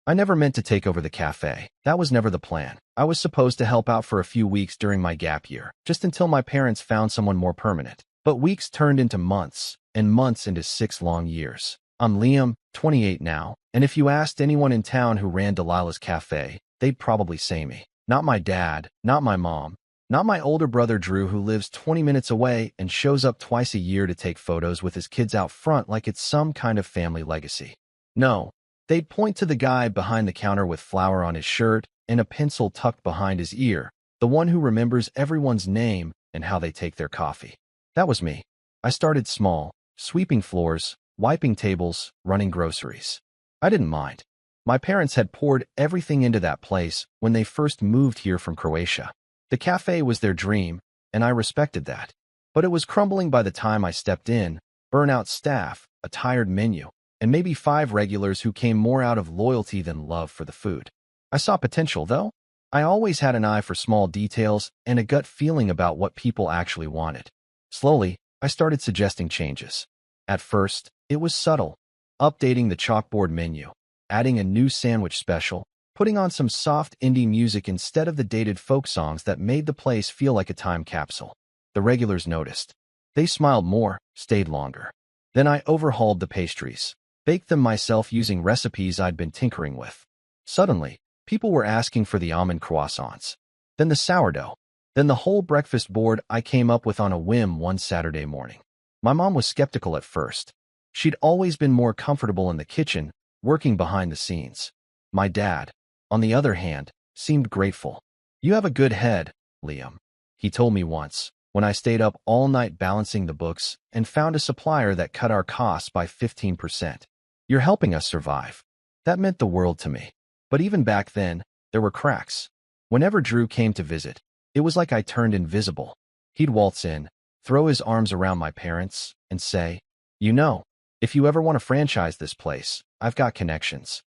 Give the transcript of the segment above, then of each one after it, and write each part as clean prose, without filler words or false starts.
I never meant to take over the cafe. That was never the plan. I was supposed to help out for a few weeks during my gap year, just until my parents found someone more permanent. But weeks turned into months, and months into 6 long years. I'm Liam, 28 now, and if you asked anyone in town who ran Delilah's Cafe, they'd probably say me. Not my dad, not my mom, not my older brother Drew, who lives 20 minutes away and shows up twice a year to take photos with his kids out front like it's some kind of family legacy. No, they'd point to the guy behind the counter with flour on his shirt and a pencil tucked behind his ear, the one who remembers everyone's name and how they take their coffee. That was me. I started small, sweeping floors, wiping tables, running groceries. I didn't mind. My parents had poured everything into that place when they first moved here from Croatia. The cafe was their dream, and I respected that. But it was crumbling by the time I stepped in: burnout staff, a tired menu, and maybe 5 regulars who came more out of loyalty than love for the food. I saw potential, though. I always had an eye for small details and a gut feeling about what people actually wanted. Slowly, I started suggesting changes. At first, it was subtle: updating the chalkboard menu, adding a new sandwich special, putting on some soft indie music instead of the dated folk songs that made the place feel like a time capsule. The regulars noticed. They smiled more, stayed longer. Then I overhauled the pastries, baked them myself using recipes I'd been tinkering with. Suddenly, people were asking for the almond croissants, then the sourdough, then the whole breakfast board I came up with on a whim one Saturday morning. My mom was skeptical at first. She'd always been more comfortable in the kitchen, working behind the scenes. My dad, on the other hand, seemed grateful. "You have a good head, Liam," he told me once, when I stayed up all night balancing the books and found a supplier that cut our costs by 15%. "You're helping us survive." That meant the world to me. But even back then, there were cracks. Whenever Drew came to visit, it was like I turned invisible. He'd waltz in, throw his arms around my parents, and say, "You know, if you ever want to franchise this place, I've got connections."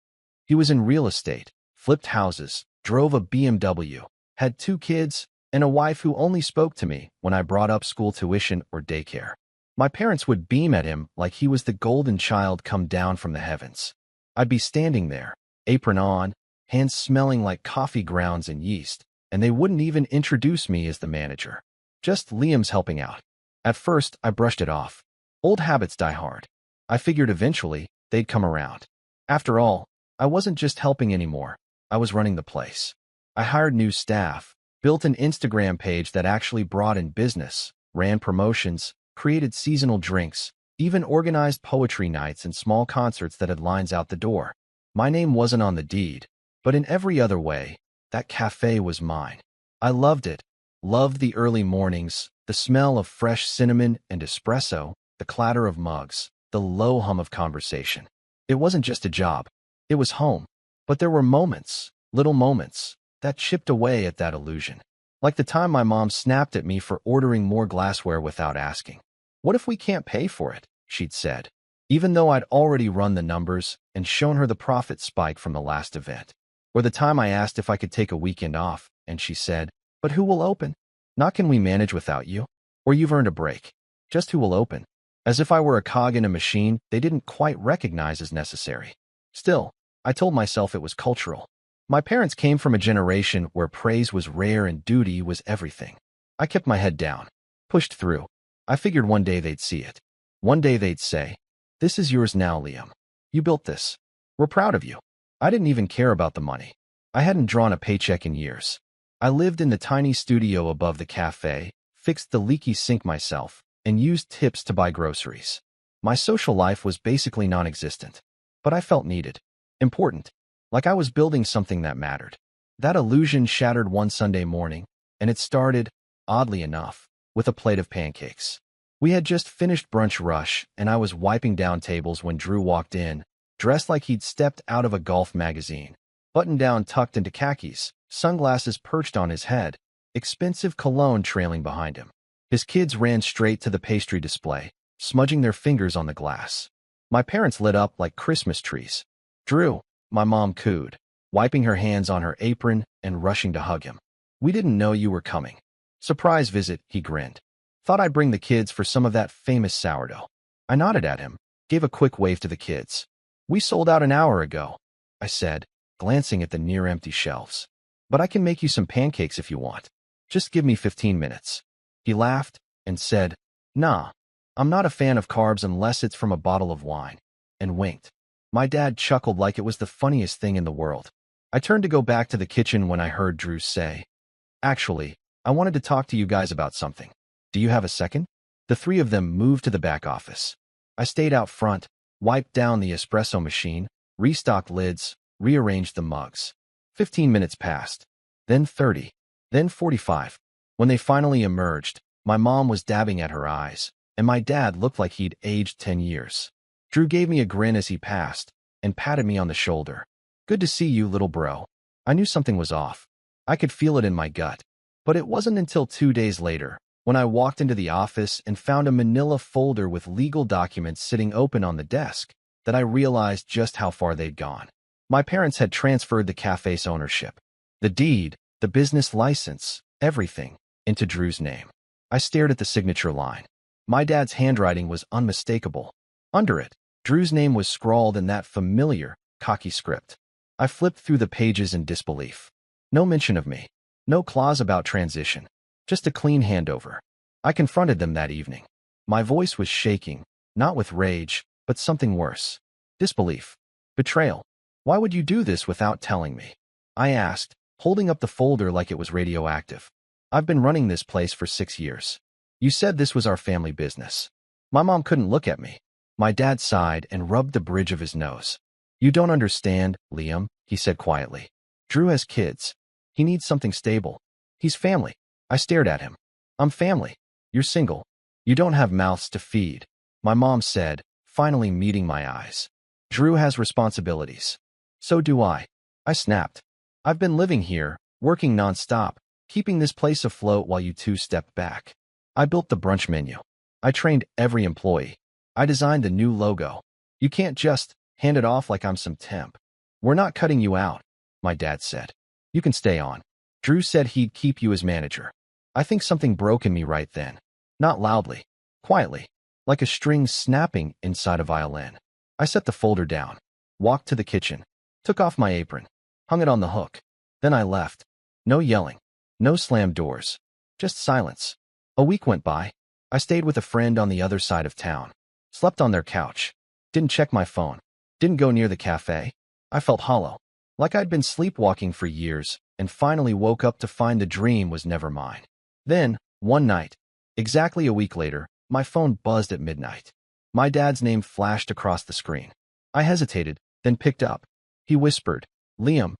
He was in real estate, flipped houses, drove a BMW, had 2 kids, and a wife who only spoke to me when I brought up school tuition or daycare. My parents would beam at him like he was the golden child come down from the heavens. I'd be standing there, apron on, hands smelling like coffee grounds and yeast, and they wouldn't even introduce me as the manager. Just Liam's helping out. At first, I brushed it off. Old habits die hard. I figured eventually they'd come around. After all, I wasn't just helping anymore. I was running the place. I hired new staff, built an Instagram page that actually brought in business, ran promotions, created seasonal drinks, even organized poetry nights and small concerts that had lines out the door. My name wasn't on the deed, but in every other way, that cafe was mine. I loved it. Loved the early mornings, the smell of fresh cinnamon and espresso, the clatter of mugs, the low hum of conversation. It wasn't just a job. It was home. But there were moments, little moments, that chipped away at that illusion. Like the time my mom snapped at me for ordering more glassware without asking. "What if we can't pay for it?" she'd said, even though I'd already run the numbers and shown her the profit spike from the last event. Or the time I asked if I could take a weekend off, and she said, "But who will open? Not can we manage without you? Or you've earned a break. Just who will open?" As if I were a cog in a machine they didn't quite recognize as necessary. Still, I told myself it was cultural. My parents came from a generation where praise was rare and duty was everything. I kept my head down, pushed through. I figured one day they'd see it. One day they'd say, "This is yours now, Liam. You built this. We're proud of you." I didn't even care about the money. I hadn't drawn a paycheck in years. I lived in the tiny studio above the cafe, fixed the leaky sink myself, and used tips to buy groceries. My social life was basically non-existent. But I felt needed. Important. Like I was building something that mattered. That illusion shattered one Sunday morning, and it started, oddly enough, with a plate of pancakes. We had just finished brunch rush, and I was wiping down tables when Drew walked in, dressed like he'd stepped out of a golf magazine, button-down tucked into khakis, sunglasses perched on his head, expensive cologne trailing behind him. His kids ran straight to the pastry display, smudging their fingers on the glass. My parents lit up like Christmas trees. "Drew," my mom cooed, wiping her hands on her apron and rushing to hug him. "We didn't know you were coming." "Surprise visit," he grinned. "Thought I'd bring the kids for some of that famous sourdough." I nodded at him, gave a quick wave to the kids. "We sold out an hour ago," I said, glancing at the near-empty shelves. But I can make you some pancakes if you want. Just give me 15 minutes. He laughed and said, Nah, I'm not a fan of carbs unless it's from a bottle of wine, and winked. My dad chuckled like it was the funniest thing in the world. I turned to go back to the kitchen when I heard Drew say, Actually, I wanted to talk to you guys about something. Do you have a second? The three of them moved to the back office. I stayed out front, wiped down the espresso machine, restocked lids, rearranged the mugs. 15 minutes passed, then 30, then 45. When they finally emerged, my mom was dabbing at her eyes, and my dad looked like he'd aged 10 years. Drew gave me a grin as he passed and patted me on the shoulder. Good to see you, little bro. I knew something was off. I could feel it in my gut. But it wasn't until 2 days later, when I walked into the office and found a manila folder with legal documents sitting open on the desk, that I realized just how far they'd gone. My parents had transferred the cafe's ownership, the deed, the business license, everything, into Drew's name. I stared at the signature line. My dad's handwriting was unmistakable. Under it, Drew's name was scrawled in that familiar, cocky script. I flipped through the pages in disbelief. No mention of me. No clause about transition. Just a clean handover. I confronted them that evening. My voice was shaking, not with rage, but something worse. Disbelief. Betrayal. Why would you do this without telling me? I asked, holding up the folder like it was radioactive. I've been running this place for 6 years. You said this was our family business. My mom couldn't look at me. My dad sighed and rubbed the bridge of his nose. You don't understand, Liam, he said quietly. Drew has kids. He needs something stable. He's family. I stared at him. I'm family. You're single. You don't have mouths to feed. My mom said, finally meeting my eyes. Drew has responsibilities. So do I. I snapped. I've been living here, working nonstop, keeping this place afloat while you two stepped back. I built the brunch menu. I trained every employee. I designed the new logo. You can't just hand it off like I'm some temp. We're not cutting you out, my dad said. You can stay on. Drew said he'd keep you as manager. I think something broke in me right then. Not loudly. Quietly. Like a string snapping inside a violin. I set the folder down. Walked to the kitchen. Took off my apron. Hung it on the hook. Then I left. No yelling. No slammed doors. Just silence. A week went by. I stayed with a friend on the other side of town. Slept on their couch. Didn't check my phone. Didn't go near the cafe. I felt hollow. Like I'd been sleepwalking for years, and finally woke up to find the dream was never mine. Then, one night, exactly a week later, my phone buzzed at midnight. My dad's name flashed across the screen. I hesitated, then picked up. He whispered, Liam,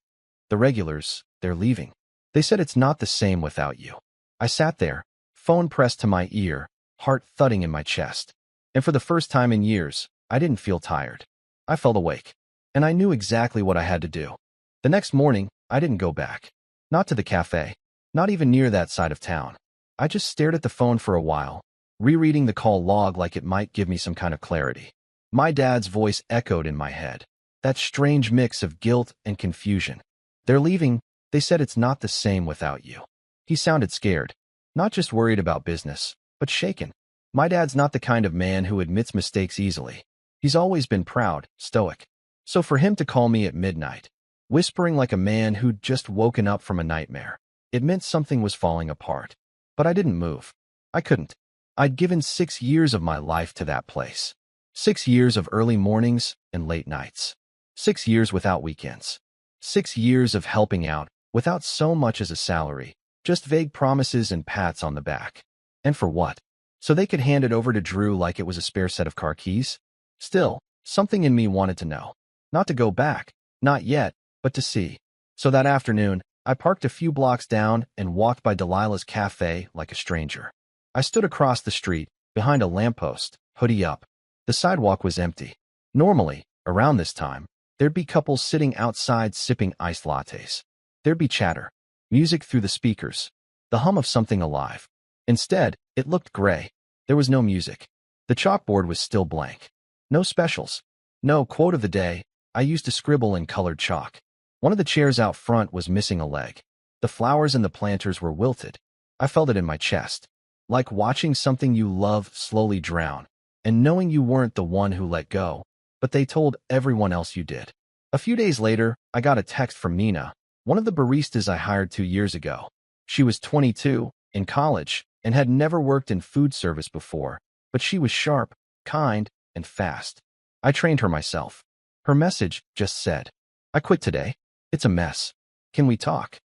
the regulars, they're leaving. They said it's not the same without you. I sat there, phone pressed to my ear, heart thudding in my chest. And for the first time in years, I didn't feel tired. I felt awake. And I knew exactly what I had to do. The next morning, I didn't go back. Not to the cafe. Not even near that side of town. I just stared at the phone for a while, rereading the call log like it might give me some kind of clarity. My dad's voice echoed in my head. That strange mix of guilt and confusion. They're leaving. They said it's not the same without you. He sounded scared. Not just worried about business, but shaken. My dad's not the kind of man who admits mistakes easily. He's always been proud, stoic. So for him to call me at midnight, whispering like a man who'd just woken up from a nightmare, it meant something was falling apart. But I didn't move. I couldn't. I'd given 6 years of my life to that place. 6 years of early mornings and late nights. 6 years without weekends. 6 years of helping out, without so much as a salary, just vague promises and pats on the back. And for what? So they could hand it over to Drew like it was a spare set of car keys? Still, something in me wanted to know. Not to go back, not yet, but to see. So that afternoon, I parked a few blocks down and walked by Delilah's cafe like a stranger. I stood across the street, behind a lamppost, hoodie up. The sidewalk was empty. Normally, around this time, there'd be couples sitting outside sipping iced lattes. There'd be chatter, music through the speakers, the hum of something alive. Instead, it looked gray. There was no music. The chalkboard was still blank. No specials. No quote of the day. I used to scribble in colored chalk. One of the chairs out front was missing a leg. The flowers in the planters were wilted. I felt it in my chest. Like watching something you love slowly drown, and knowing you weren't the one who let go, but they told everyone else you did. A few days later, I got a text from Nina, one of the baristas I hired 2 years ago. She was 22, in college, and had never worked in food service before, but she was sharp, kind, and fast. I trained her myself. Her message just said, "I quit today. It's a mess. Can we talk?"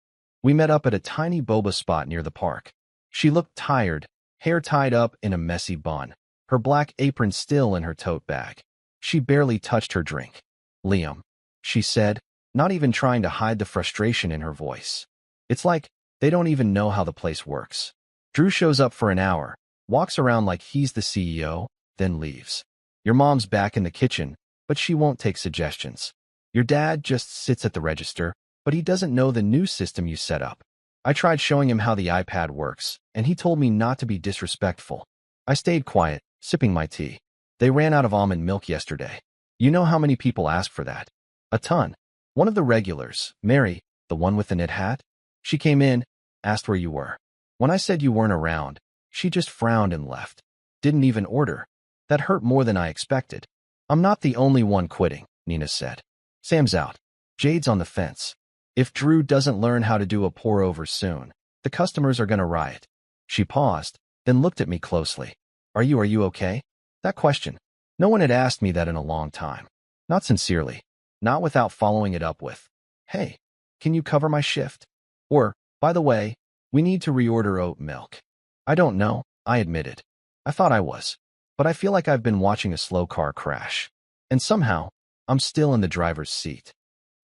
We met up at a tiny boba spot near the park. She looked tired, hair tied up in a messy bun, her black apron still in her tote bag. She barely touched her drink. "Liam," she said, not even trying to hide the frustration in her voice. "It's like they don't even know how the place works. Drew shows up for an hour, walks around like he's the CEO, then leaves. Your mom's back in the kitchen, but she won't take suggestions. Your dad just sits at the register, but he doesn't know the new system you set up. I tried showing him how the iPad works, and he told me not to be disrespectful. I stayed quiet, sipping my tea. They ran out of almond milk yesterday. You know how many people ask for that? A ton. One of the regulars, Mary, the one with the knit hat, she came in, asked where you were. When I said you weren't around, she just frowned and left. Didn't even order. That hurt more than I expected. I'm not the only one quitting," Nina said. "Sam's out. Jade's on the fence. If Drew doesn't learn how to do a pour-over soon, the customers are going to riot." She paused, then looked at me closely. Are you okay?" That question. No one had asked me that in a long time. Not sincerely. Not without following it up with, "Hey, can you cover my shift?" Or, "By the way, we need to reorder oat milk." I don't know, I admitted. I thought I was. But I feel like I've been watching a slow car crash. And somehow, I'm still in the driver's seat.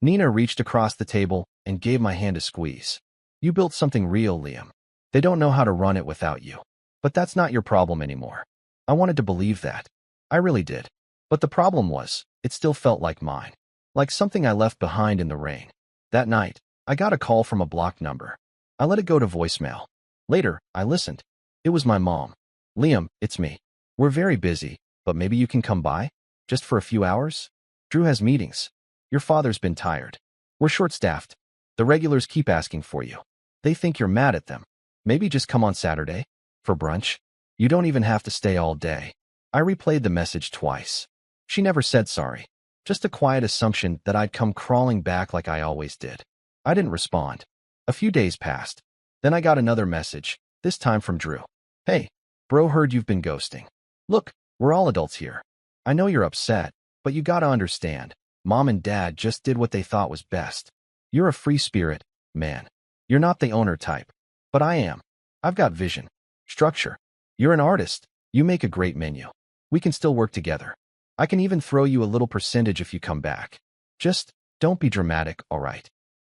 Nina reached across the table and gave my hand a squeeze. "You built something real, Liam. They don't know how to run it without you. But that's not your problem anymore." I wanted to believe that. I really did. But the problem was, it still felt like mine. Like something I left behind in the rain. That night, I got a call from a blocked number. I let it go to voicemail. Later, I listened. It was my mom. "Liam, it's me. We're very busy, but maybe you can come by? Just for a few hours? Drew has meetings. Your father's been tired. We're short-staffed. The regulars keep asking for you. They think you're mad at them. Maybe just come on Saturday? For brunch? You don't even have to stay all day." I replayed the message twice. She never said sorry. Just a quiet assumption that I'd come crawling back like I always did. I didn't respond. A few days passed. Then I got another message, this time from Drew. "Hey, bro, heard you've been ghosting. Look, we're all adults here. I know you're upset, but you gotta understand, Mom and Dad just did what they thought was best. You're a free spirit, man. You're not the owner type. But I am. I've got vision. Structure. You're an artist. You make a great menu. We can still work together. I can even throw you a little percentage if you come back. Just don't be dramatic, all right?"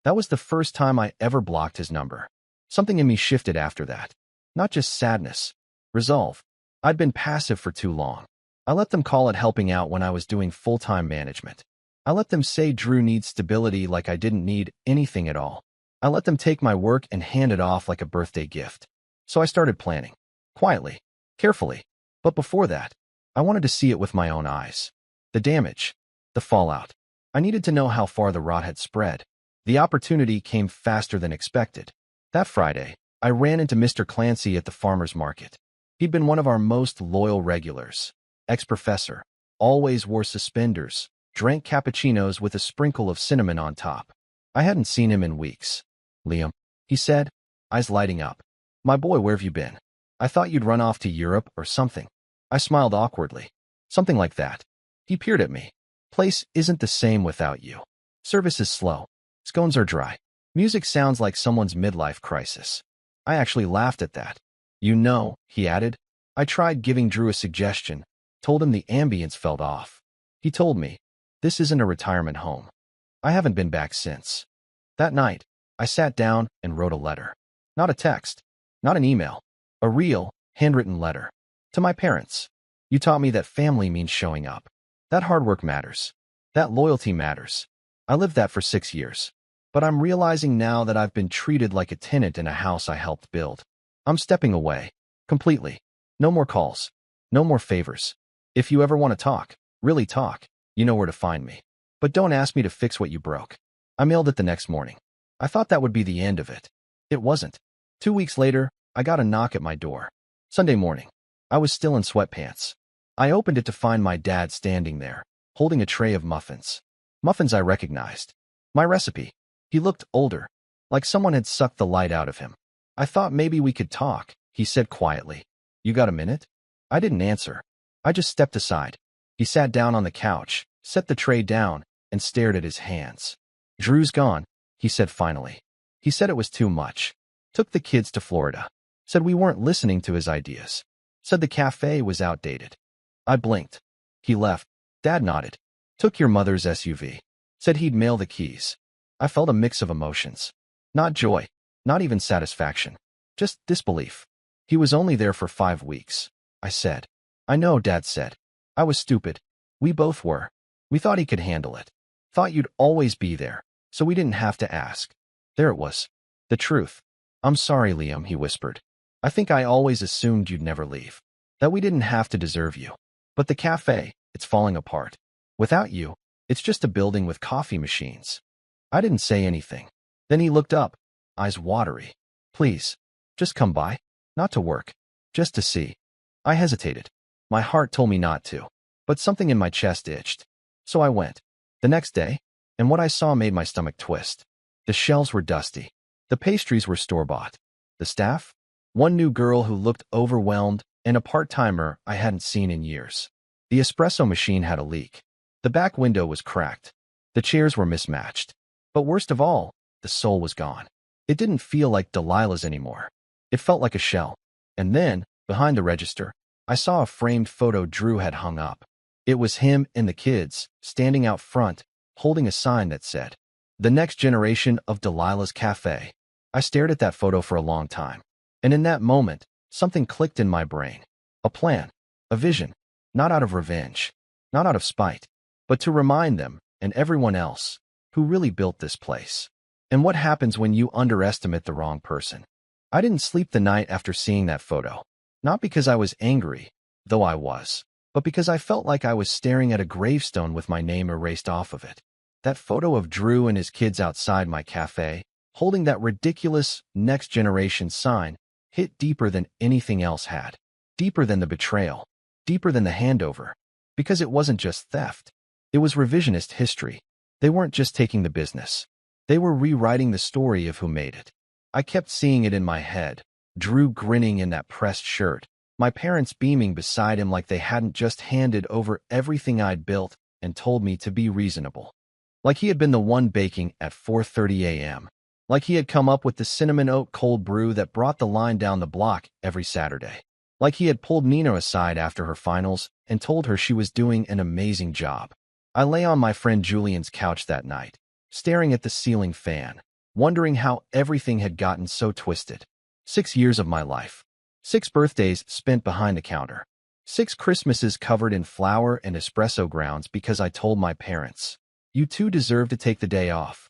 That was the first time I ever blocked his number. Something in me shifted after that. Not just sadness. Resolve. I'd been passive for too long. I let them call it helping out when I was doing full-time management. I let them say Drew needs stability like I didn't need anything at all. I let them take my work and hand it off like a birthday gift. So I started planning. Quietly. Carefully. But before that, I wanted to see it with my own eyes. The damage. The fallout. I needed to know how far the rot had spread. The opportunity came faster than expected. That Friday, I ran into Mr. Clancy at the farmer's market. He'd been one of our most loyal regulars. Ex-professor. Always wore suspenders. Drank cappuccinos with a sprinkle of cinnamon on top. I hadn't seen him in weeks. "Liam," he said, eyes lighting up. "My boy, where have you been? I thought you'd run off to Europe or something." I smiled awkwardly. "Something like that." He peered at me. "Place isn't the same without you. Service is slow. Scones are dry. Music sounds like someone's midlife crisis." I actually laughed at that. "You know," he added, "I tried giving Drew a suggestion, told him the ambience felt off. He told me, this isn't a retirement home." I haven't been back since. That night, I sat down and wrote a letter. Not a text, not an email, a real, handwritten letter. To my parents. "You taught me that family means showing up. That hard work matters. That loyalty matters. I lived that for 6 years. But I'm realizing now that I've been treated like a tenant in a house I helped build. I'm stepping away. Completely. No more calls. No more favors. If you ever want to talk, really talk, you know where to find me. But don't ask me to fix what you broke." I mailed it the next morning. I thought that would be the end of it. It wasn't. 2 weeks later, I got a knock at my door. Sunday morning. I was still in sweatpants. I opened it to find my dad standing there, holding a tray of muffins. Muffins I recognized. My recipe. He looked older, like someone had sucked the light out of him. I thought maybe we could talk, he said quietly. You got a minute? I didn't answer. I just stepped aside. He sat down on the couch, set the tray down, and stared at his hands. Drew's gone, he said finally. He said it was too much. Took the kids to Florida. Said we weren't listening to his ideas. Said the cafe was outdated. I blinked. He left. Dad nodded. Took your mother's SUV. Said he'd mail the keys. I felt a mix of emotions. Not joy, not even satisfaction. Just disbelief. He was only there for 5 weeks. I said. I know, Dad said. I was stupid. We both were. We thought he could handle it. Thought you'd always be there, so we didn't have to ask. There it was. The truth. I'm sorry, Liam, he whispered. I think I always assumed you'd never leave. That we didn't have to deserve you. But the cafe, it's falling apart. Without you, it's just a building with coffee machines. I didn't say anything. Then he looked up, eyes watery. Please, just come by. Not to work. Just to see. I hesitated. My heart told me not to. But something in my chest itched. So I went. The next day, and what I saw made my stomach twist. The shelves were dusty. The pastries were store-bought. The staff? One new girl who looked overwhelmed, and a part-timer I hadn't seen in years. The espresso machine had a leak. The back window was cracked. The chairs were mismatched. But worst of all, the soul was gone. It didn't feel like Delilah's anymore. It felt like a shell. And then, behind the register, I saw a framed photo Drew had hung up. It was him and the kids, standing out front, holding a sign that said, "The next generation of Delilah's Cafe." I stared at that photo for a long time. And in that moment, something clicked in my brain. A plan. A vision. Not out of revenge. Not out of spite. But to remind them, and everyone else, who really built this place. And what happens when you underestimate the wrong person. I didn't sleep the night after seeing that photo. Not because I was angry, though I was, but because I felt like I was staring at a gravestone with my name erased off of it. That photo of Drew and his kids outside my cafe, holding that ridiculous next generation sign, hit deeper than anything else had. Deeper than the betrayal. Deeper than the handover. Because it wasn't just theft. It was revisionist history. They weren't just taking the business. They were rewriting the story of who made it. I kept seeing it in my head. Drew grinning in that pressed shirt. My parents beaming beside him like they hadn't just handed over everything I'd built and told me to be reasonable. Like he had been the one baking at 4:30 a.m. Like he had come up with the cinnamon oat cold brew that brought the line down the block every Saturday. Like he had pulled Nina aside after her finals and told her she was doing an amazing job. I lay on my friend Julian's couch that night, staring at the ceiling fan, wondering how everything had gotten so twisted. 6 years of my life. 6 birthdays spent behind the counter. 6 Christmases covered in flour and espresso grounds because I told my parents, "You two deserve to take the day off."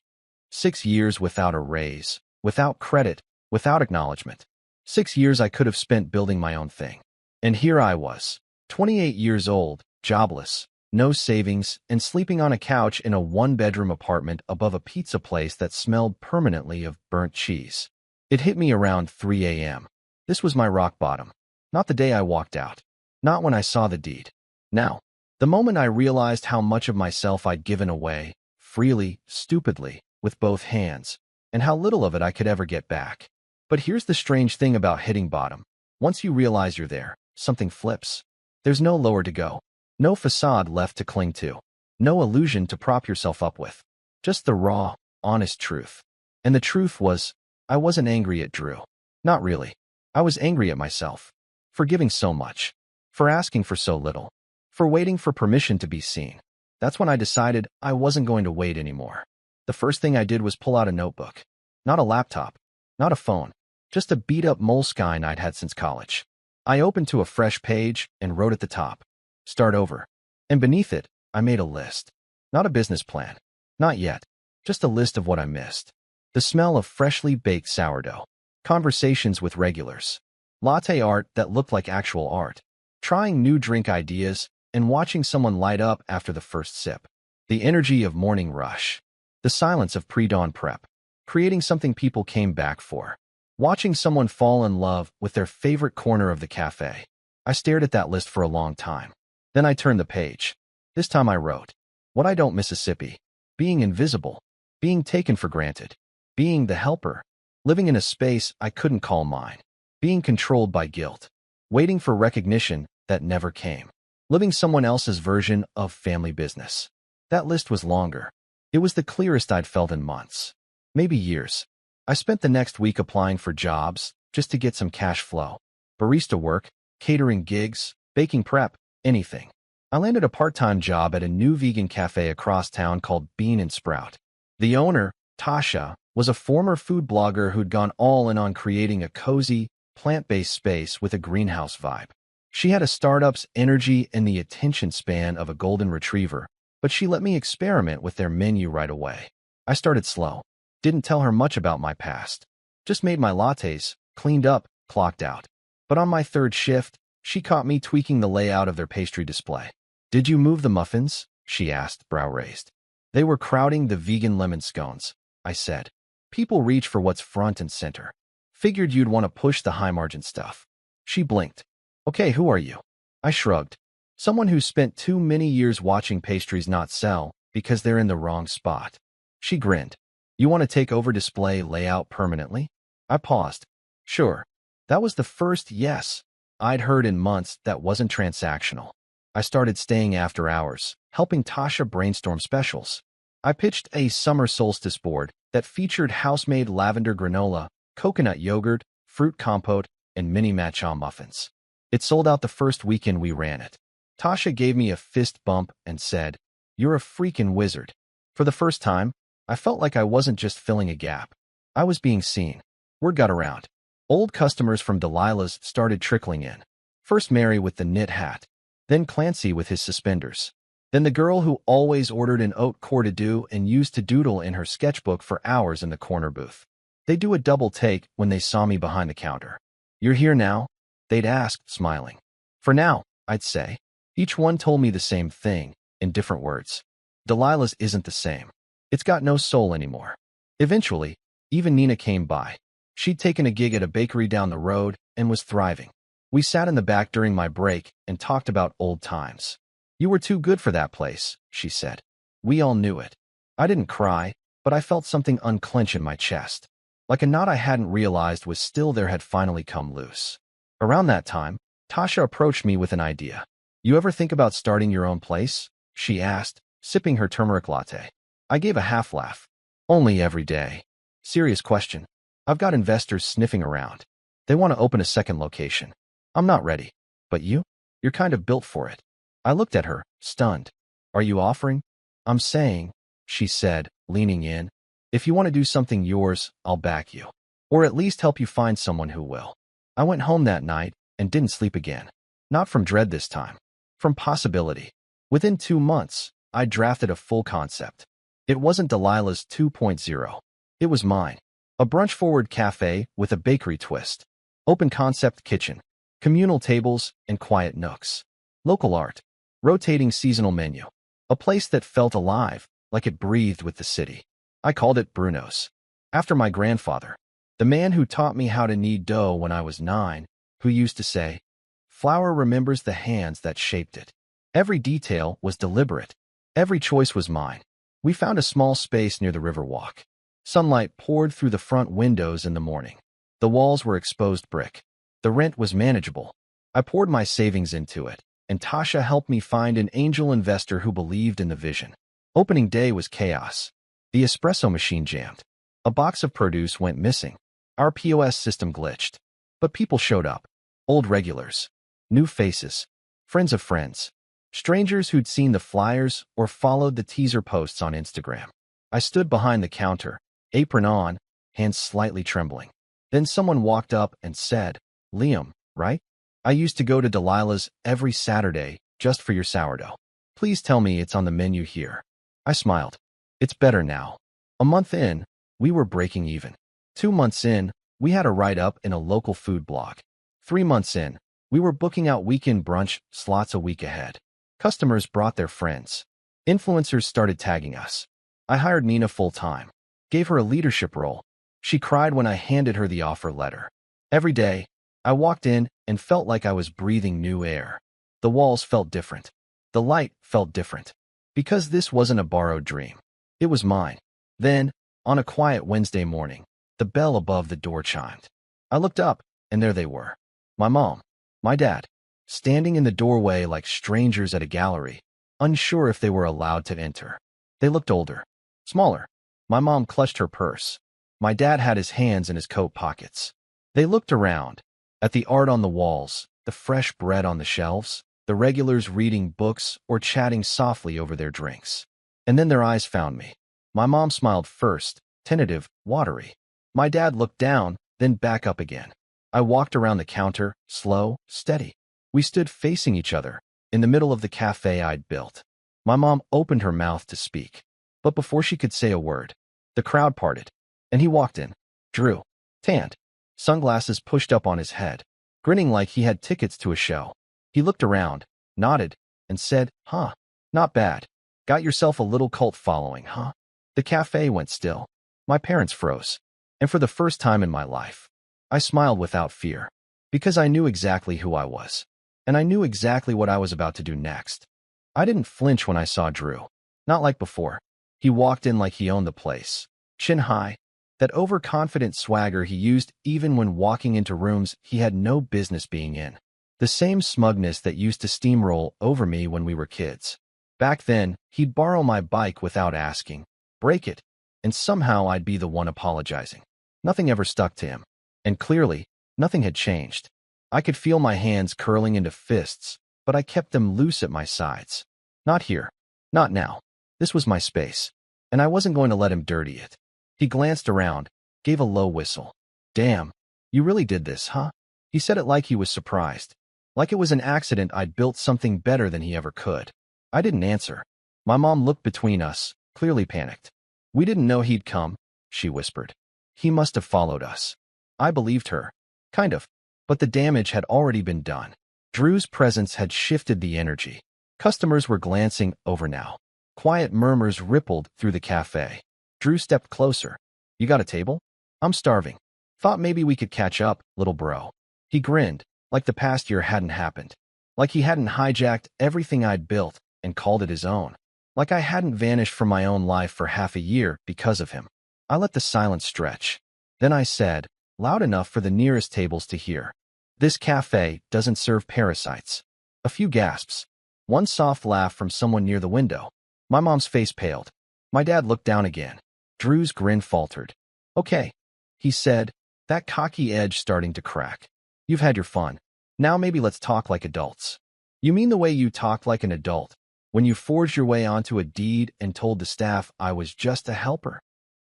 6 years without a raise, without credit, without acknowledgement. 6 years I could have spent building my own thing. And here I was, 28 years old, jobless, no savings, and sleeping on a couch in a 1-bedroom apartment above a pizza place that smelled permanently of burnt cheese. It hit me around 3 a.m. This was my rock bottom. Not the day I walked out. Not when I saw the deed. Now, the moment I realized how much of myself I'd given away, freely, stupidly, with both hands, and how little of it I could ever get back. But here's the strange thing about hitting bottom. Once you realize you're there, something flips. There's no lower to go. No facade left to cling to. No illusion to prop yourself up with. Just the raw, honest truth. And the truth was, I wasn't angry at Drew. Not really. I was angry at myself. For giving so much. For asking for so little. For waiting for permission to be seen. That's when I decided I wasn't going to wait anymore. The first thing I did was pull out a notebook. Not a laptop. Not a phone. Just a beat-up Moleskine I'd had since college. I opened to a fresh page and wrote at the top, "Start over." And beneath it, I made a list. Not a business plan. Not yet. Just a list of what I missed. The smell of freshly baked sourdough. Conversations with regulars. Latte art that looked like actual art. Trying new drink ideas and watching someone light up after the first sip. The energy of morning rush. The silence of pre-dawn prep. Creating something people came back for. Watching someone fall in love with their favorite corner of the cafe. I stared at that list for a long time. Then I turned the page. This time I wrote, "What I don't Mississippi." being invisible, being taken for granted, being the helper, living in a space I couldn't call mine, being controlled by guilt, waiting for recognition that never came, living someone else's version of family business. That list was longer. It was the clearest I'd felt in months, maybe years. I spent the next week applying for jobs just to get some cash flow. Barista work, catering gigs, baking prep, anything. I landed a part-time job at a new vegan cafe across town called Bean and Sprout. The owner, Tasha, was a former food blogger who'd gone all in on creating a cozy, plant-based space with a greenhouse vibe. She had a startup's energy and the attention span of a golden retriever, but she let me experiment with their menu right away. I started slow. Didn't tell her much about my past. Just made my lattes, cleaned up, clocked out. But on my third shift, she caught me tweaking the layout of their pastry display. "Did you move the muffins?" she asked, brow raised. "They were crowding the vegan lemon scones," I said. "People reach for what's front and center. Figured you'd want to push the high-margin stuff." She blinked. "Okay, who are you?" I shrugged. "Someone who spent too many years watching pastries not sell because they're in the wrong spot." She grinned. "You want to take over display layout permanently?" I paused. "Sure." That was the first yes I'd heard in months that wasn't transactional. I started staying after hours, helping Tasha brainstorm specials. I pitched a summer solstice board that featured house-made lavender granola, coconut yogurt, fruit compote, and mini matcha muffins. It sold out the first weekend we ran it. Tasha gave me a fist bump and said, "You're a freaking wizard." For the first time, I felt like I wasn't just filling a gap. I was being seen. Word got around. Old customers from Delilah's started trickling in. First Mary with the knit hat, then Clancy with his suspenders, then the girl who always ordered an haute couture and used to doodle in her sketchbook for hours in the corner booth. They'd do a double take when they saw me behind the counter. "You're here now?" they'd ask, smiling. "For now," I'd say. Each one told me the same thing, in different words. Delilah's isn't the same. It's got no soul anymore. Eventually, even Nina came by. She'd taken a gig at a bakery down the road and was thriving. We sat in the back during my break and talked about old times. "You were too good for that place," she said. We all knew it. I didn't cry, but I felt something unclench in my chest. Like a knot I hadn't realized was still there had finally come loose. Around that time, Tasha approached me with an idea. "You ever think about starting your own place?" she asked, sipping her turmeric latte. I gave a half laugh. "Only every day." "Serious question. I've got investors sniffing around. They want to open a second location. I'm not ready. But you? You're kind of built for it." I looked at her, stunned. "Are you offering?" "I'm saying," she said, leaning in, "if you want to do something yours, I'll back you. Or at least help you find someone who will." I went home that night and didn't sleep again. Not from dread this time. From possibility. Within 2 months, I drafted a full concept. It wasn't Delilah's 2.0. It was mine. A brunch-forward cafe with a bakery twist. Open concept kitchen. Communal tables and quiet nooks. Local art. Rotating seasonal menu. A place that felt alive, like it breathed with the city. I called it Bruno's. After my grandfather. The man who taught me how to knead dough when I was 9, who used to say, "Flour remembers the hands that shaped it." Every detail was deliberate. Every choice was mine. We found a small space near the Riverwalk. Sunlight poured through the front windows in the morning. The walls were exposed brick. The rent was manageable. I poured my savings into it, and Tasha helped me find an angel investor who believed in the vision. Opening day was chaos. The espresso machine jammed. A box of produce went missing. Our POS system glitched. But people showed up. Old regulars. New faces. Friends of friends. Strangers who'd seen the flyers or followed the teaser posts on Instagram. I stood behind the counter, apron on, hands slightly trembling. Then someone walked up and said, "Liam, right? I used to go to Delilah's every Saturday just for your sourdough. Please tell me it's on the menu here." I smiled. It's better now. A month in, we were breaking even. 2 months in, we had a write-up in a local food blog. 3 months in, we were booking out weekend brunch slots a week ahead. Customers brought their friends. Influencers started tagging us. I hired Nina full-time. Gave her a leadership role. She cried when I handed her the offer letter. Every day, I walked in and felt like I was breathing new air. The walls felt different. The light felt different. Because this wasn't a borrowed dream. It was mine. Then, on a quiet Wednesday morning, the bell above the door chimed. I looked up, and there they were. My mom, my dad, standing in the doorway like strangers at a gallery, unsure if they were allowed to enter. They looked older, smaller. My mom clutched her purse. My dad had his hands in his coat pockets. They looked around, at the art on the walls, the fresh bread on the shelves, the regulars reading books or chatting softly over their drinks. And then their eyes found me. My mom smiled first, tentative, watery. My dad looked down, then back up again. I walked around the counter, slow, steady. We stood facing each other, in the middle of the cafe I'd built. My mom opened her mouth to speak, but before she could say a word, the crowd parted, and he walked in. Drew, tanned, sunglasses pushed up on his head, grinning like he had tickets to a show. He looked around, nodded, and said, "Huh, not bad. Got yourself a little cult following, huh?" The cafe went still. My parents froze. And for the first time in my life, I smiled without fear, because I knew exactly who I was, and I knew exactly what I was about to do next. I didn't flinch when I saw Drew. Not like before. He walked in like he owned the place, chin high, that overconfident swagger he used even when walking into rooms he had no business being in. The same smugness that used to steamroll over me when we were kids. Back then, he'd borrow my bike without asking, break it, and somehow I'd be the one apologizing. Nothing ever stuck to him. And clearly, nothing had changed. I could feel my hands curling into fists, but I kept them loose at my sides. Not here. Not now. This was my space, and I wasn't going to let him dirty it. He glanced around, gave a low whistle. "Damn, you really did this, huh?" He said it like he was surprised, like it was an accident I'd built something better than he ever could. I didn't answer. My mom looked between us, clearly panicked. "We didn't know he'd come," she whispered. "He must have followed us." I believed her. Kind of. But the damage had already been done. Drew's presence had shifted the energy. Customers were glancing over now. Quiet murmurs rippled through the cafe. Drew stepped closer. "You got a table? I'm starving. Thought maybe we could catch up, little bro." He grinned, like the past year hadn't happened. Like he hadn't hijacked everything I'd built and called it his own. Like I hadn't vanished from my own life for half a year because of him. I let the silence stretch. Then I said, loud enough for the nearest tables to hear, "This cafe doesn't serve parasites." A few gasps. One soft laugh from someone near the window. My mom's face paled. My dad looked down again. Drew's grin faltered. "Okay," he said, that cocky edge starting to crack. "You've had your fun. Now maybe let's talk like adults." "You mean the way you talked like an adult, when you forged your way onto a deed and told the staff I was just a helper?"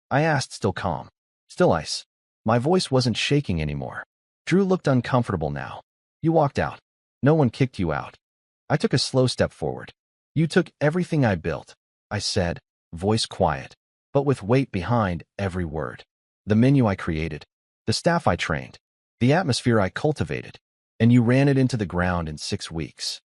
I asked, still calm. Still ice. My voice wasn't shaking anymore. Drew looked uncomfortable now. "You walked out. No one kicked you out." I took a slow step forward. "You took everything I built," I said, voice quiet, but with weight behind every word. "The menu I created, the staff I trained, the atmosphere I cultivated, and you ran it into the ground in 6 weeks."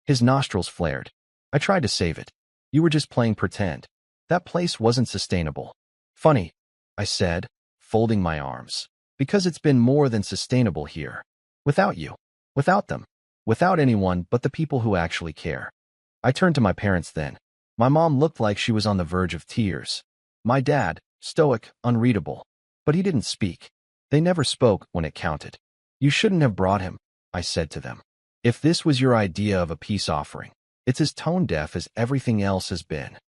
His nostrils flared. "I tried to save it. You were just playing pretend. That place wasn't sustainable." "Funny," I said, folding my arms, "because it's been more than sustainable here. Without you. Without them. Without anyone but the people who actually care." I turned to my parents then. My mom looked like she was on the verge of tears. My dad, stoic, unreadable. But he didn't speak. They never spoke when it counted. "You shouldn't have brought him," I said to them. "If this was your idea of a peace offering, it's as tone-deaf as everything else has been."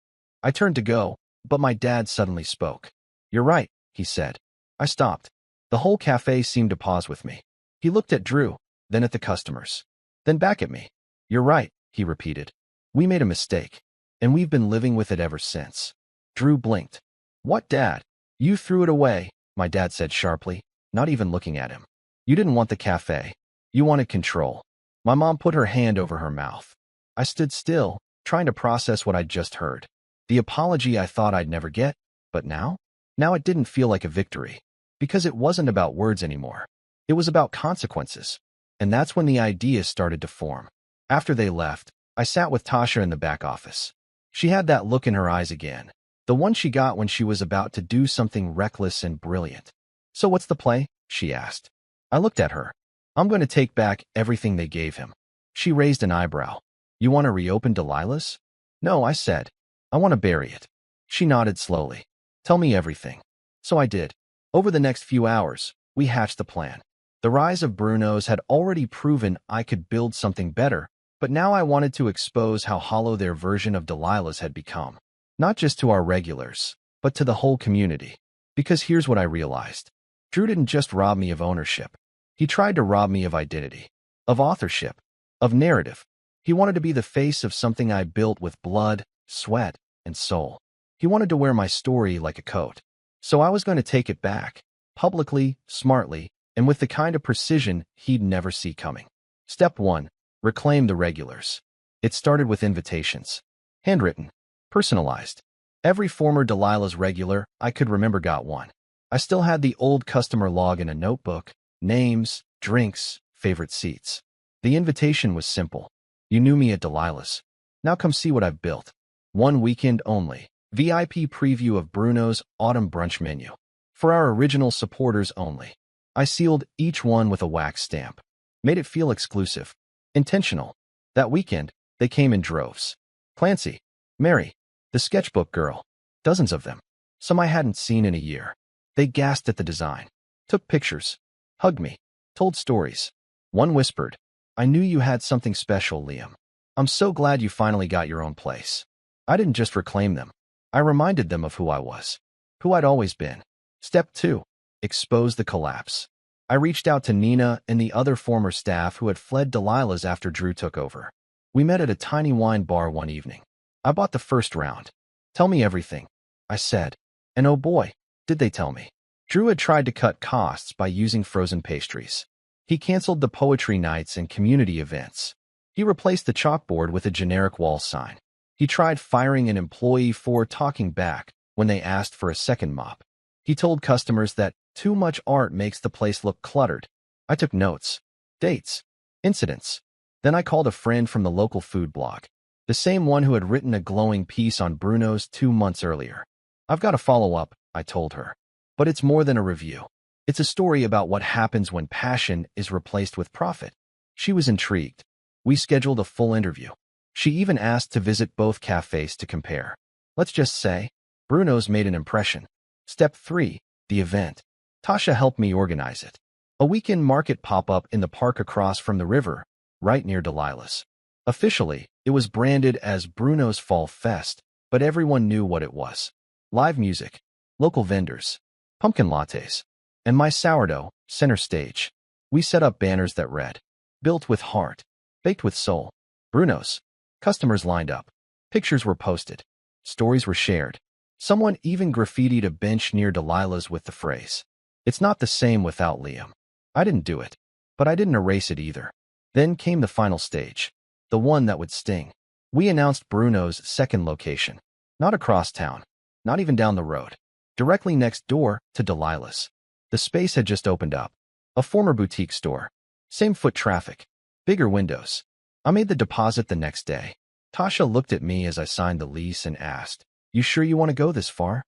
I turned to go, but my dad suddenly spoke. "You're right," he said. I stopped. The whole cafe seemed to pause with me. He looked at Drew, then at the customers, then back at me. "You're right," he repeated. "We made a mistake, and we've been living with it ever since." Drew blinked. "What, Dad? You threw it away," my dad said sharply, not even looking at him. "You didn't want the cafe. You wanted control." My mom put her hand over her mouth. I stood still, trying to process what I'd just heard. The apology I thought I'd never get, but now? Now it didn't feel like a victory, because it wasn't about words anymore. It was about consequences. And that's when the ideas started to form. After they left, I sat with Tasha in the back office. She had that look in her eyes again, the one she got when she was about to do something reckless and brilliant. "So what's the play?" she asked. I looked at her. "I'm going to take back everything they gave him." She raised an eyebrow. "You want to reopen Delilah's?" "No," I said. "I want to bury it." She nodded slowly. Tell me everything. So I did. Over the next few hours, we hatched the plan. The rise of Bruno's had already proven I could build something better, but now I wanted to expose how hollow their version of Delilah's had become. Not just to our regulars, but to the whole community. Because here's what I realized. Drew didn't just rob me of ownership. He tried to rob me of identity, of authorship, of narrative. He wanted to be the face of something I built with blood, sweat, and soul. He wanted to wear my story like a coat. So I was going to take it back, publicly, smartly, and with the kind of precision he'd never see coming. Step 1. Reclaim the regulars. It started with invitations. Handwritten. Personalized. Every former Delilah's regular I could remember got one. I still had the old customer log in a notebook, names, drinks, favorite seats. The invitation was simple. You knew me at Delilah's. Now come see what I've built. One weekend only. VIP preview of Bruno's autumn brunch menu. For our original supporters only. I sealed each one with a wax stamp. Made it feel exclusive. Intentional. That weekend, they came in droves. Clancy, Mary, the sketchbook girl. Dozens of them. Some I hadn't seen in a year. They gasped at the design. Took pictures. Hugged me. Told stories. One whispered, I knew you had something special, Liam. I'm so glad you finally got your own place. I didn't just reclaim them. I reminded them of who I was. Who I'd always been. Step 2. Expose the collapse. I reached out to Nina and the other former staff who had fled Delilah's after Drew took over. We met at a tiny wine bar one evening. I bought the first round. Tell me everything, I said. And oh boy, did they tell me. Drew had tried to cut costs by using frozen pastries. He canceled the poetry nights and community events. He replaced the chalkboard with a generic wall sign. He tried firing an employee for talking back when they asked for a second mop. He told customers that too much art makes the place look cluttered. I took notes, dates, incidents. Then I called a friend from the local food blog, the same one who had written a glowing piece on Bruno's 2 months earlier. I've got to follow up, I told her. But it's more than a review. It's a story about what happens when passion is replaced with profit. She was intrigued. We scheduled a full interview. She even asked to visit both cafes to compare. Let's just say, Bruno's made an impression. Step 3. The event. Tasha helped me organize it. A weekend market pop-up in the park across from the river, right near Delilah's. Officially, it was branded as Bruno's Fall Fest, but everyone knew what it was. Live music, local vendors, pumpkin lattes, and my sourdough, center stage. We set up banners that read, built with heart, baked with soul. Bruno's. Customers lined up. Pictures were posted. Stories were shared. Someone even graffitied a bench near Delilah's with the phrase, it's not the same without Liam. I didn't do it, but I didn't erase it either. Then came the final stage, the one that would sting. We announced Bruno's second location. Not across town, not even down the road. Directly next door to Delilah's. The space had just opened up. A former boutique store. Same foot traffic. Bigger windows. I made the deposit the next day. Tasha looked at me as I signed the lease and asked, you sure you want to go this far?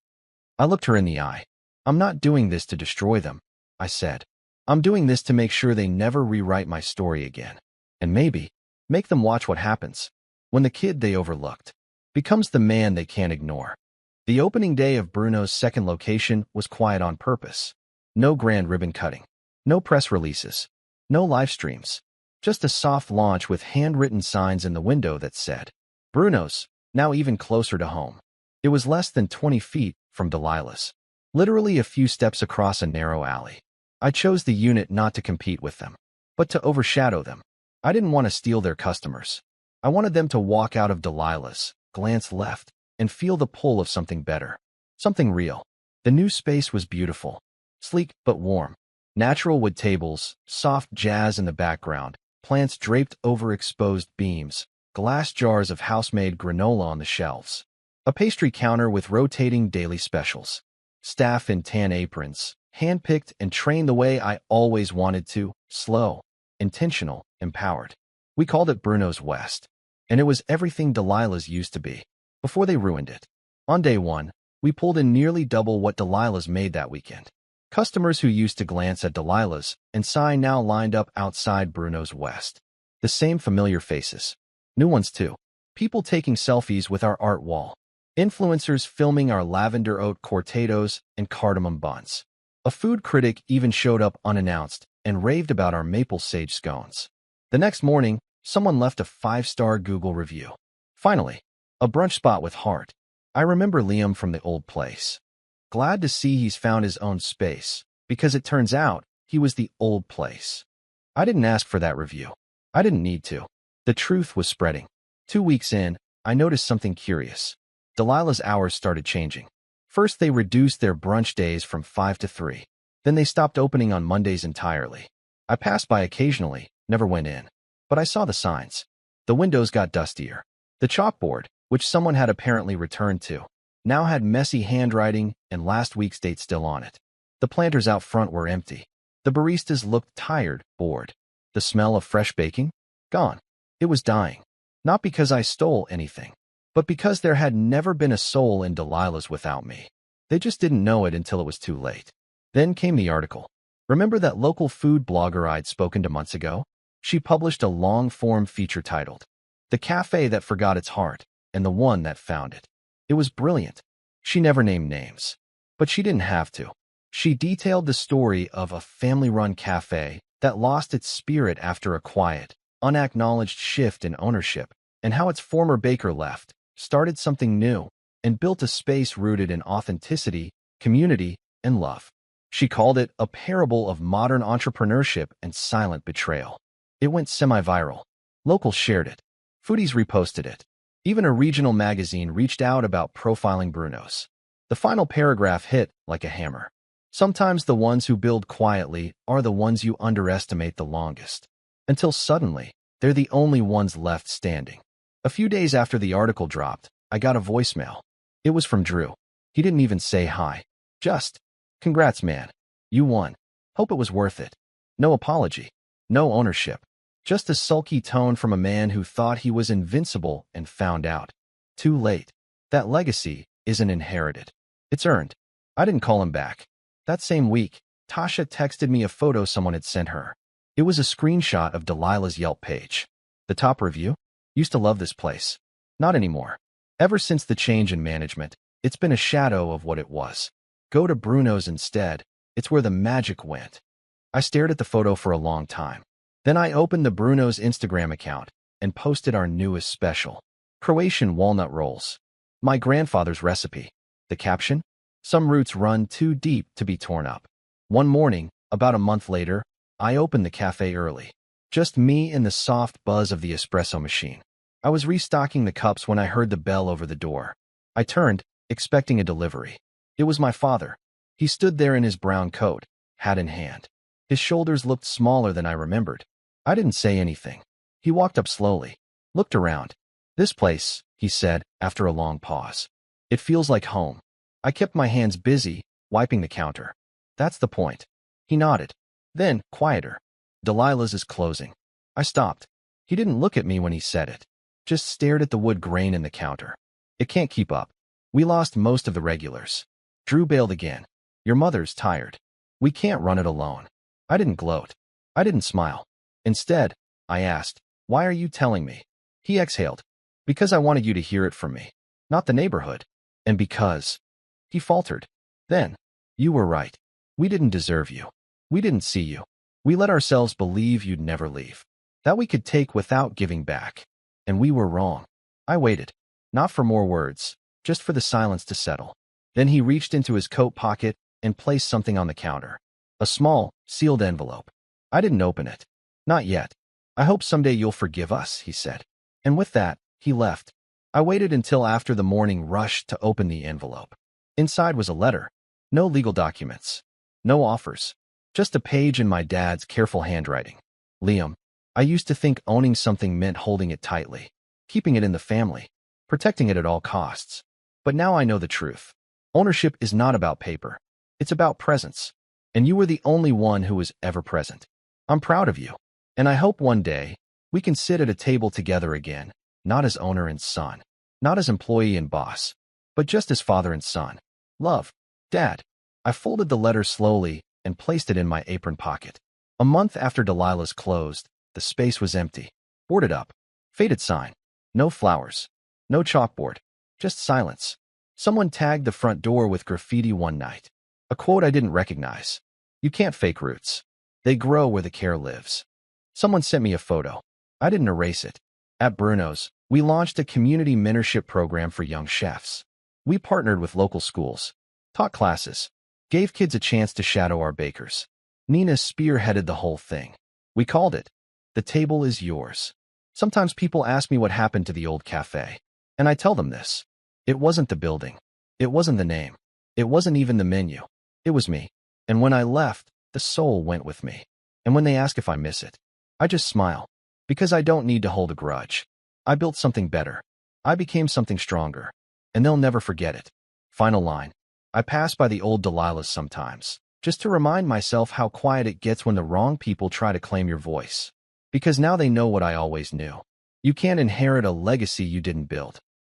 I looked her in the eye. I'm not doing this to destroy them, I said. I'm doing this to make sure they never rewrite my story again. And maybe, make them watch what happens when the kid they overlooked becomes the man they can't ignore. The opening day of Bruno's second location was quiet on purpose. No grand ribbon cutting. No press releases. No live streams. Just a soft launch with handwritten signs in the window that said, Bruno's, now even closer to home. It was less than 20 feet from Delilah's. Literally a few steps across a narrow alley. I chose the unit not to compete with them, but to overshadow them. I didn't want to steal their customers. I wanted them to walk out of Delilah's, glance left, and feel the pull of something better. Something real. The new space was beautiful. Sleek but warm. Natural wood tables, soft jazz in the background, plants draped over exposed beams, glass jars of house-made granola on the shelves. A pastry counter with rotating daily specials. Staff in tan aprons, hand-picked and trained the way I always wanted to, slow, intentional, empowered. We called it Bruno's West, and it was everything Delilah's used to be, before they ruined it. On day 1, we pulled in nearly double what Delilah's made that weekend. Customers who used to glance at Delilah's and sigh now lined up outside Bruno's West. The same familiar faces. New ones too. People taking selfies with our art wall. Influencers filming our lavender oat cortados and cardamom buns. A food critic even showed up unannounced and raved about our maple sage scones. The next morning, someone left a 5-star Google review. Finally, a brunch spot with heart. I remember Liam from the old place. Glad to see he's found his own space, because it turns out he was the old place. I didn't ask for that review. I didn't need to. The truth was spreading. 2 weeks in, I noticed something curious. Delilah's hours started changing. First, they reduced their brunch days from 5 to 3. Then they stopped opening on Mondays entirely. I passed by occasionally, never went in. But I saw the signs. The windows got dustier. The chalkboard, which someone had apparently returned to, now had messy handwriting and last week's date still on it. The planters out front were empty. The baristas looked tired, bored. The smell of fresh baking? Gone. It was dying. Not because I stole anything, but because there had never been a soul in Delilah's without me. They just didn't know it until it was too late. Then came the article. Remember that local food blogger I'd spoken to months ago? She published a long-form feature titled, "The Cafe That Forgot Its Heart and the One That Found It." It was brilliant. She never named names, but she didn't have to. She detailed the story of a family-run cafe that lost its spirit after a quiet, unacknowledged shift in ownership, and how its former baker left, started something new, and built a space rooted in authenticity, community, and love. She called it a parable of modern entrepreneurship and silent betrayal. It went semi-viral. Locals shared it. Foodies reposted it. Even a regional magazine reached out about profiling Bruno's. The final paragraph hit like a hammer. Sometimes the ones who build quietly are the ones you underestimate the longest. Until suddenly, they're the only ones left standing. A few days after the article dropped, I got a voicemail. It was from Drew. He didn't even say hi. Just, "Congrats, man. You won. Hope it was worth it." No apology. No ownership. Just a sulky tone from a man who thought he was invincible and found out. Too late. That legacy isn't inherited. It's earned. I didn't call him back. That same week, Tasha texted me a photo someone had sent her. It was a screenshot of Delilah's Yelp page. The top review? "Used to love this place. Not anymore. Ever since the change in management, it's been a shadow of what it was. Go to Bruno's instead. It's where the magic went." I stared at the photo for a long time. Then I opened the Bruno's Instagram account and posted our newest special, Croatian walnut rolls. My grandfather's recipe. The caption? "Some roots run too deep to be torn up." One morning, about a month later, I opened the cafe early. Just me and the soft buzz of the espresso machine. I was restocking the cups when I heard the bell over the door. I turned, expecting a delivery. It was my father. He stood there in his brown coat, hat in hand. His shoulders looked smaller than I remembered. I didn't say anything. He walked up slowly, looked around. "This place," he said, after a long pause. "It feels like home." I kept my hands busy, wiping the counter. "That's the point." He nodded. Then, quieter. "Delilah's is closing." I stopped. He didn't look at me when he said it. Just stared at the wood grain in the counter. "It can't keep up. We lost most of the regulars." Drew bailed again. "Your mother's tired. We can't run it alone." I didn't gloat. I didn't smile. Instead, I asked, "Why are you telling me?" He exhaled. "Because I wanted you to hear it from me. Not the neighborhood. And because—" He faltered. Then, "You were right. We didn't deserve you. We didn't see you. We let ourselves believe you'd never leave. That we could take without giving back. And we were wrong." I waited. Not for more words, just for the silence to settle. Then he reached into his coat pocket and placed something on the counter. A small, sealed envelope. I didn't open it. "Not yet. I hope someday you'll forgive us," he said. And with that, he left. I waited until after the morning rush to open the envelope. Inside was a letter. No legal documents. No offers. Just a page in my dad's careful handwriting. "Liam, I used to think owning something meant holding it tightly, keeping it in the family, protecting it at all costs. But now I know the truth. Ownership is not about paper. It's about presence. And you were the only one who was ever present. I'm proud of you. And I hope one day we can sit at a table together again, not as owner and son, not as employee and boss, but just as father and son. Love, Dad." I folded the letter slowly and placed it in my apron pocket. A month after Delilah's closed, the space was empty, boarded up, faded sign, no flowers, no chalkboard, just silence. Someone tagged the front door with graffiti one night. A quote I didn't recognize. You can't fake roots. They grow where the care lives. Someone sent me a photo. I didn't erase it. At Bruno's, we launched a community mentorship program for young chefs. We partnered with local schools, taught classes, gave kids a chance to shadow our bakers. Nina spearheaded the whole thing. We called it, "The Table is Yours." Sometimes people ask me what happened to the old cafe, and I tell them this. It wasn't the building. It wasn't the name. It wasn't even the menu. It was me. And when I left, the soul went with me. And when they ask if I miss it, I just smile. Because I don't need to hold a grudge. I built something better. I became something stronger. And they'll never forget it. Final line. I pass by the old Delilahs sometimes, just to remind myself how quiet it gets when the wrong people try to claim your voice. Because now they know what I always knew. You can't inherit a legacy you didn't build.